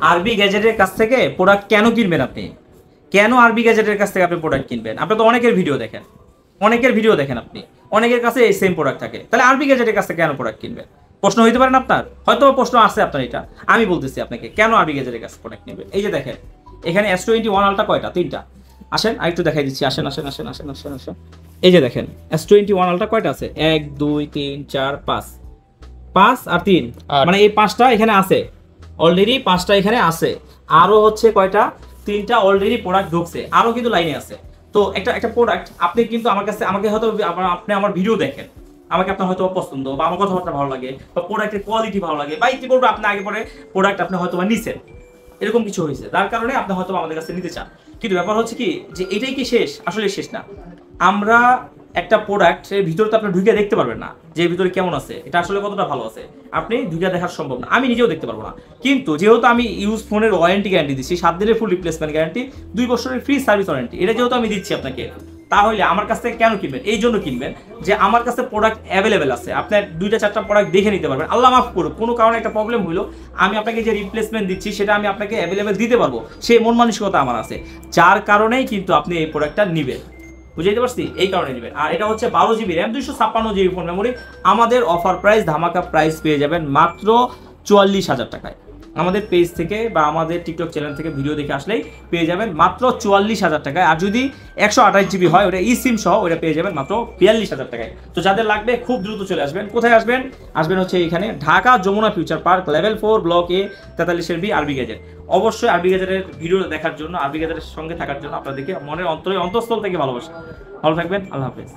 আরবি গ্যাজেটের কাছ থেকে প্রোডাক্ট কেন কিনবেন আপনি? কেন আরবি গ্যাজেটের কাছ থেকে আপনি প্রোডাক্ট কিনবেন? আপনি তো অনেকের ভিডিও দেখেন, আপনি অনেকের কাছে এই সেম প্রোডাক্ট থাকে, তাহলে আরবি গ্যাজেটের কাছ থেকে কেন প্রোডাক্ট কিনবেন? প্রশ্ন হইতে পারেন আপনার, হয়তো প্রশ্ন আছে আপনার, এটা আমি বলতেছি আপনাকে কেন আরবি গ্যাজেটের কাছে প্রোডাক্ট নেবেন। এই যে দেখেন এখানে S21 আলট্রা কয়টা? 3টা। আসেন আরেকটু দেখাই দিচ্ছি, আসেন। এই যে দেখেন S21 আলট্রা কয়টা আছে? 1 2 3 4 5 5 আর 3, মানে এই 5টা এখানে আছে অলরেডি, 5টা এখানে আছে, আরো হচ্ছে কয়টা? 3টা অলরেডি প্রোডাক্ট ঢুকছে, আরো কিন্তু লাইনে আছে। তো একটা প্রোডাক্ট আপনি কিন্তু আমাকে হয়তো আপনি আমার ভিডিও দেখেন, আমাকে আপনার হয়তো পছন্দ বা আমার কথাবার্তা ভালো লাগে বা প্রোডাক্টের কোয়ালিটি ভালো লাগে বা ইতিপূর্বে আপনি আগে পরে প্রোডাক্ট আপনি হয়তো বা নিছেন, এরকম কিছু হয়েছে যার কারণে আপনি হয়তো আমাদের কাছে নিতে চান। কিন্তু ব্যাপার হচ্ছে কি যে এটাই কি শেষ? আসলে শেষ না। আমরা একটা প্রোডাক্টের ভিতরে তো আপনি ঢুকে দেখতে পারবেন না যে ভিতরে কেমন আছে, এটা আসলে কতটা ভালো আছে, আপনি ঢুকে দেখার সম্ভব না, আমি নিজেও দেখতে পারবো না। কিন্তু যেহেতু আমি ইউজ ফোনের ওয়ারেন্টি গ্যারান্টি দিচ্ছি, 7 দিনের ফুল রিপ্লেসমেন্ট গ্যারান্টি, 2 বছরের ফ্রি সার্ভিস ওয়ারেন্টি, এটা যেহেতু আমি দিচ্ছি আপনাকে, তাহলে আমার কাছ থেকে কেন কিনবেন? এই জন্য কিনবেন যে আমার কাছে প্রোডাক্ট অ্যাভেলেবেল আছে, আপনার 2টা 4টা প্রোডাক্ট দেখে নিতে পারবেন। আল্লাহ মাফ করুক কোনো কারণে একটা প্রবলেম হইলো, আমি আপনাকে যে রিপ্লেসমেন্ট দিচ্ছি সেটা আমি আপনাকে অ্যাভেলেবেল দিতে পারবো, সেই মন মানসিকতা আমার আছে, যার কারণেই কিন্তু আপনি এই প্রোডাক্টটা নেবেন। বুঝতে পারছি? এই কারণে নেবেন। আর এটা হচ্ছে 12 GB RAM 256 GB phone memory. আমাদের অফার প্রাইস ধামাকা প্রাইস পেয়ে যাবেন মাত্র 44,000 টাকায়। আমাদের পেজ থেকে বা আমাদের টিকটক চ্যানেল থেকে ভিডিও দেখে আসলেই পেয়ে যাবেন মাত্র 44,000 টাকায়। আর যদি 128 GB হয় ওটা সিম সহ, ওটা পেয়ে যাবেন মাত্র 42,000 টাকায়। তো যাদের লাগবে খুব দ্রুত চলে আসবেন। কোথায় আসবেন? আসবেন হচ্ছে এখানে Dhaka Jamuna future park level 4 block A 43 B RB gadget. অবশ্যই আরবি গ্যাজেটের ভিডিও দেখার জন্য, আরবি গ্যাজেটের সঙ্গে থাকার জন্য আপনাদেরকে মনের অন্তরস্থল থেকে ভালোবাসা। ভালো থাকবেন, আল্লাহ হাফেজ।